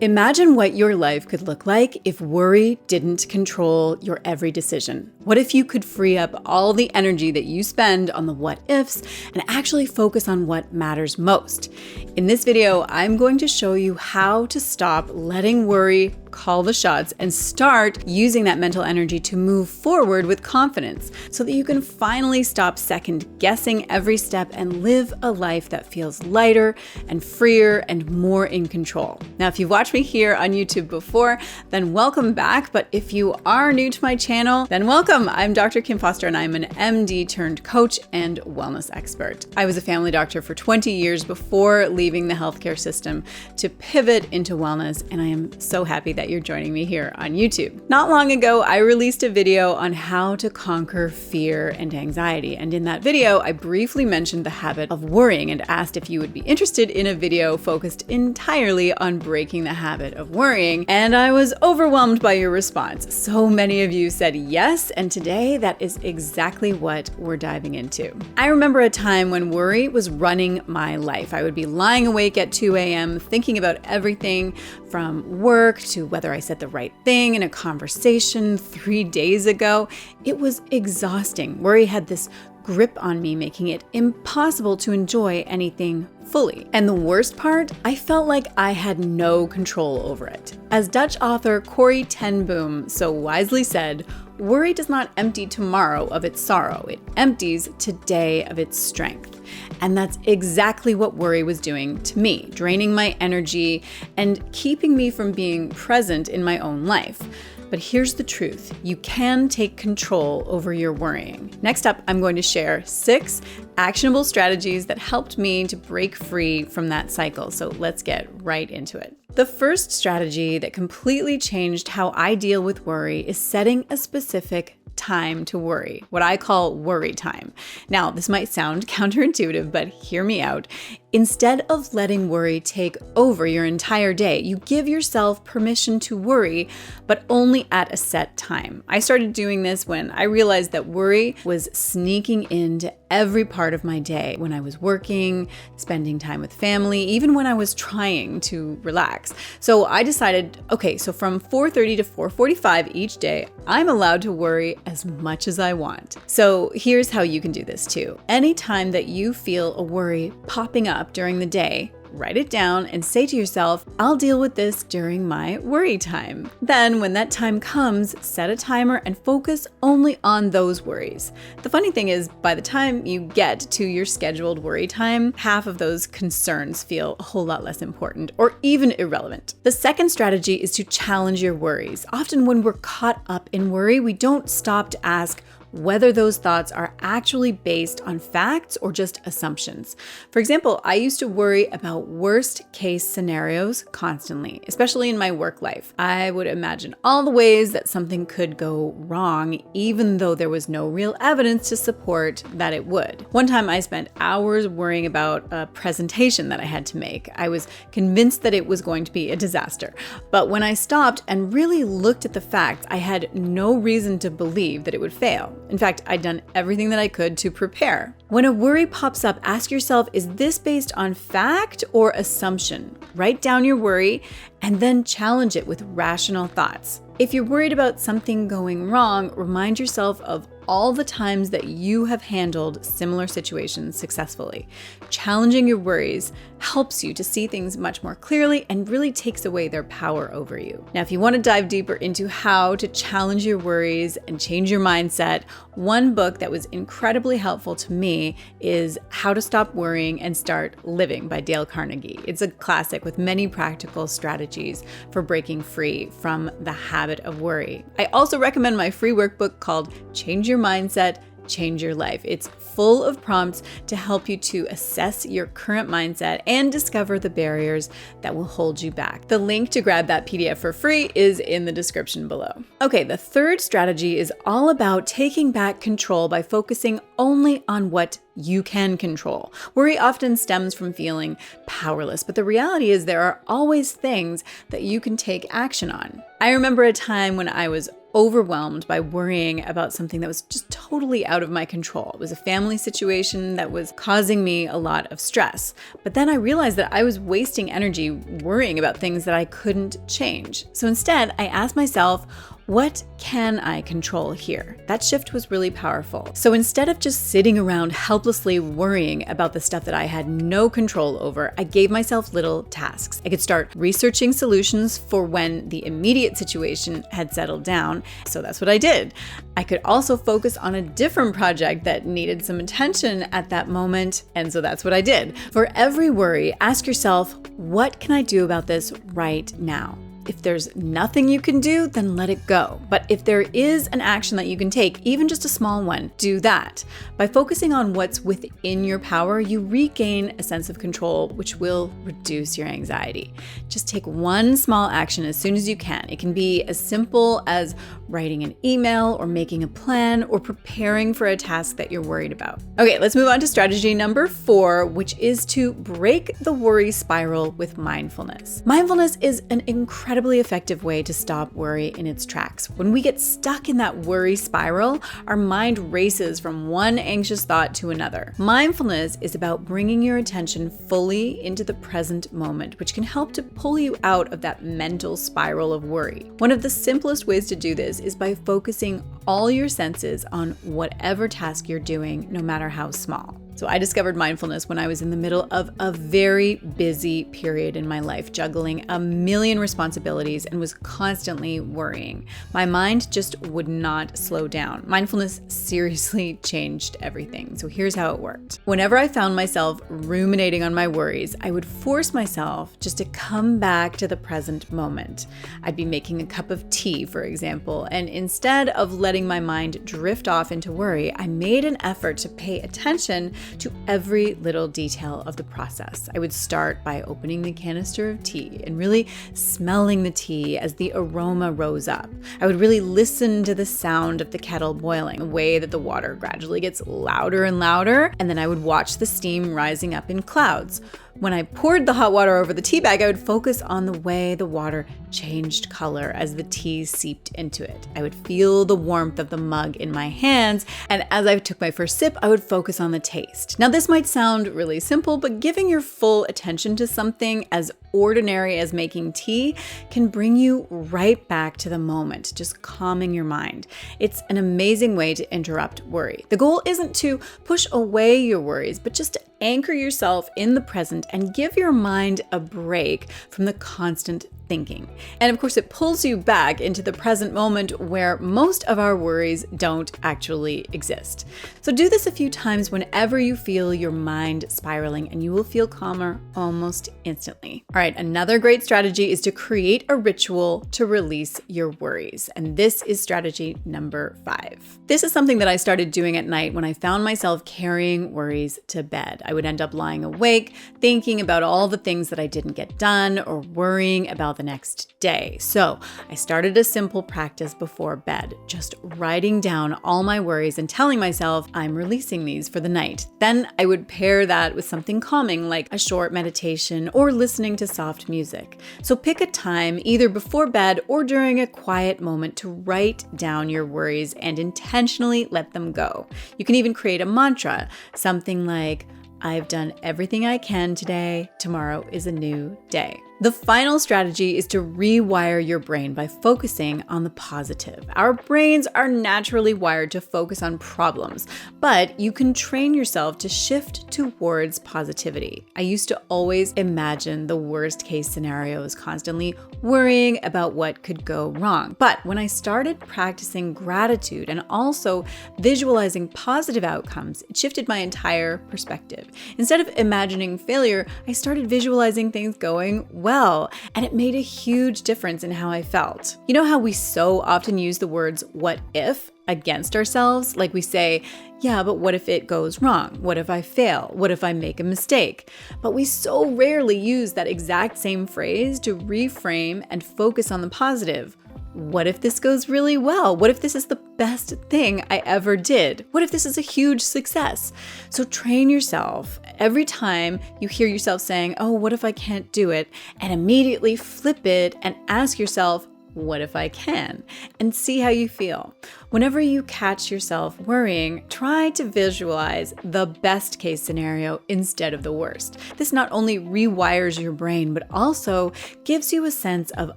Imagine what your life could look like if worry didn't control your every decision. What if you could free up all the energy that you spend on the what ifs and actually focus on what matters most? In this video, I'm going to show you how to stop letting worry call the shots and start using that mental energy to move forward with confidence so that you can finally stop second guessing every step and live a life that feels lighter and freer and more in control. Now, if you've watched me here on YouTube before, then welcome back. But if you are new to my channel, then welcome. I'm Dr. Kim Foster and I'm an MD turned coach and wellness expert. I was a family doctor for 20 years before leaving the healthcare system to pivot into wellness, and I am so happy that you're joining me here on YouTube. Not long ago, I released a video on how to conquer fear and anxiety. And in that video, I briefly mentioned the habit of worrying and asked if you would be interested in a video focused entirely on breaking the habit of worrying. And I was overwhelmed by your response. So many of you said yes, and today that is exactly what we're diving into. I remember a time when worry was running my life. I would be lying awake at 2 a.m. thinking about everything from work to whether I said the right thing in a conversation 3 days ago. It was exhausting. Worry had this grip on me, making it impossible to enjoy anything fully. And the worst part, I felt like I had no control over it. As Dutch author Corrie ten Boom so wisely said, worry does not empty tomorrow of its sorrow. It empties today of its strength. And that's exactly what worry was doing to me, draining my energy and keeping me from being present in my own life. But here's the truth. You can take control over your worrying. Next up, I'm going to share 6 actionable strategies that helped me to break free from that cycle. So let's get right into it. The first strategy that completely changed how I deal with worry is setting a specific time to worry, what I call worry time. Now, this might sound counterintuitive, but hear me out. Instead of letting worry take over your entire day, you give yourself permission to worry, but only at a set time. I started doing this when I realized that worry was sneaking into every part of my day, when I was working, spending time with family, even when I was trying to relax. So I decided, okay, so from 4:30 to 4:45 each day, I'm allowed to worry as much as I want. So here's how you can do this too. Anytime that you feel a worry popping up during the day, write it down and say to yourself, I'll deal with this during my worry time. Then when that time comes, set a timer and focus only on those worries. The funny thing is, by the time you get to your scheduled worry time, half of those concerns feel a whole lot less important or even irrelevant. The second strategy is to challenge your worries. Often when we're caught up in worry, we don't stop to ask whether those thoughts are actually based on facts or just assumptions. For example, I used to worry about worst case scenarios constantly, especially in my work life. I would imagine all the ways that something could go wrong, even though there was no real evidence to support that it would. One time I spent hours worrying about a presentation that I had to make. I was convinced that it was going to be a disaster. But when I stopped and really looked at the facts, I had no reason to believe that it would fail. In fact, I'd done everything that I could to prepare. When a worry pops up, ask yourself, is this based on fact or assumption? Write down your worry and then challenge it with rational thoughts. If you're worried about something going wrong, remind yourself of all the times that you have handled similar situations successfully. Challenging your worries helps you to see things much more clearly and really takes away their power over you. Now, if you want to dive deeper into how to challenge your worries and change your mindset, one book that was incredibly helpful to me is How to Stop Worrying and Start Living by Dale Carnegie. It's a classic with many practical strategies for breaking free from the habit of worry. I also recommend my free workbook called Change Your Mindset, Change Your Life. It's full of prompts to help you to assess your current mindset and discover the barriers that will hold you back. The link to grab that PDF for free is in the description below. Okay, the third strategy is all about taking back control by focusing only on what you can control. Worry often stems from feeling powerless, but the reality is there are always things that you can take action on. I remember a time when I was overwhelmed by worrying about something that was just totally out of my control. It was a family situation that was causing me a lot of stress. But then I realized that I was wasting energy worrying about things that I couldn't change. So instead, I asked myself, what can I control here? That shift was really powerful. So instead of just sitting around helplessly worrying about the stuff that I had no control over, I gave myself little tasks. I could start researching solutions for when the immediate situation had settled down. So that's what I did. I could also focus on a different project that needed some attention at that moment. And so that's what I did. For every worry, ask yourself, what can I do about this right now? If there's nothing you can do, then let it go. But if there is an action that you can take, even just a small one, do that. By focusing on what's within your power, you regain a sense of control, which will reduce your anxiety. Just take one small action as soon as you can. It can be as simple as writing an email or making a plan or preparing for a task that you're worried about. Okay, let's move on to strategy number 4, which is to break the worry spiral with mindfulness. Mindfulness is an incredibly effective way to stop worry in its tracks. When we get stuck in that worry spiral, our mind races from one anxious thought to another. Mindfulness is about bringing your attention fully into the present moment, which can help to pull you out of that mental spiral of worry. One of the simplest ways to do this is by focusing all your senses on whatever task you're doing, no matter how small. So I discovered mindfulness when I was in the middle of a very busy period in my life, juggling a million responsibilities and was constantly worrying. My mind just would not slow down. Mindfulness seriously changed everything. So here's how it worked. Whenever I found myself ruminating on my worries, I would force myself just to come back to the present moment. I'd be making a cup of tea, for example, and instead of letting my mind drift off into worry, I made an effort to pay attention to every little detail of the process. I would start by opening the canister of tea and really smelling the tea as the aroma rose up. I would really listen to the sound of the kettle boiling, the way that the water gradually gets louder and louder, and then I would watch the steam rising up in clouds. When I poured the hot water over the tea bag, I would focus on the way the water changed color as the tea seeped into it. I would feel the warmth of the mug in my hands, and as I took my first sip, I would focus on the taste. Now, this might sound really simple, but giving your full attention to something as ordinary as making tea can bring you right back to the moment, just calming your mind. It's an amazing way to interrupt worry. The goal isn't to push away your worries, but just to anchor yourself in the present and give your mind a break from the constant thinking. And of course, it pulls you back into the present moment where most of our worries don't actually exist. So do this a few times whenever you feel your mind spiraling, and you will feel calmer almost instantly. All right, another great strategy is to create a ritual to release your worries. And this is strategy number 5. This is something that I started doing at night when I found myself carrying worries to bed. I would end up lying awake, thinking about all the things that I didn't get done or worrying about the next day. So I started a simple practice before bed, just writing down all my worries and telling myself I'm releasing these for the night. Then I would pair that with something calming like a short meditation or listening to soft music. So pick a time either before bed or during a quiet moment to write down your worries and intentionally let them go. You can even create a mantra, something like, I've done everything I can today. Tomorrow is a new day. The final strategy is to rewire your brain by focusing on the positive. Our brains are naturally wired to focus on problems, but you can train yourself to shift towards positivity. I used to always imagine the worst case scenarios, constantly worrying about what could go wrong. But when I started practicing gratitude and also visualizing positive outcomes, it shifted my entire perspective. Instead of imagining failure, I started visualizing things going well, and it made a huge difference in how I felt. You know how we so often use the words "what if" against ourselves? Like we say, yeah, but what if it goes wrong? What if I fail? What if I make a mistake? But we so rarely use that exact same phrase to reframe and focus on the positive. What if this goes really well? What if this is the best thing I ever did? What if this is a huge success? So train yourself every time you hear yourself saying, oh, what if I can't do it? And immediately flip it and ask yourself, what if I can, and see how you feel. Whenever you catch yourself worrying, try to visualize the best case scenario instead of the worst. This not only rewires your brain, but also gives you a sense of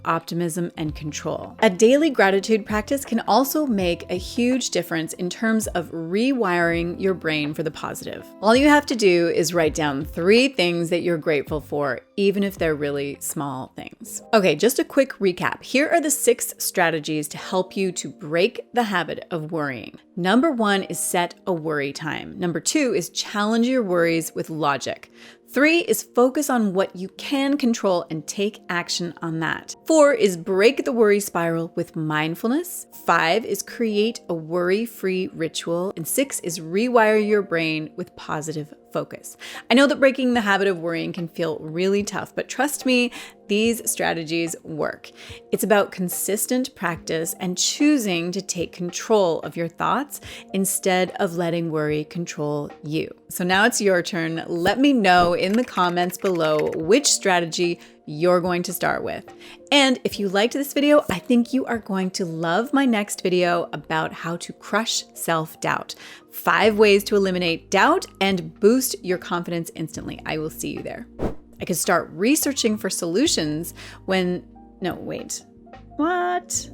optimism and control. A daily gratitude practice can also make a huge difference in terms of rewiring your brain for the positive. All you have to do is write down 3 things that you're grateful for, even if they're really small things. Okay, just a quick recap. Here are the 6 strategies to help you to break the habit of worrying. Number 1 is set a worry time. Number 2 is challenge your worries with logic. 3 is focus on what you can control and take action on that. 4 is break the worry spiral with mindfulness. 5 is create a worry-free ritual. And 6 is rewire your brain with positive focus. I know that breaking the habit of worrying can feel really tough, but trust me, these strategies work. It's about consistent practice and choosing to take control of your thoughts instead of letting worry control you. So now it's your turn. Let me know in the comments below which strategy you're going to start with. And if you liked this video, I think you are going to love my next video about how to crush self-doubt. 5 ways to eliminate doubt and boost your confidence instantly. I will see you there. I could start researching for solutions when, no, wait, what?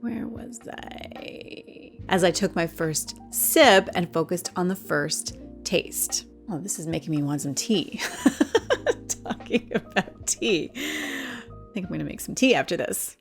Where was I? As I took my first sip and focused on the first taste. Oh, this is making me want some tea. Talking about tea. I think I'm gonna make some tea after this.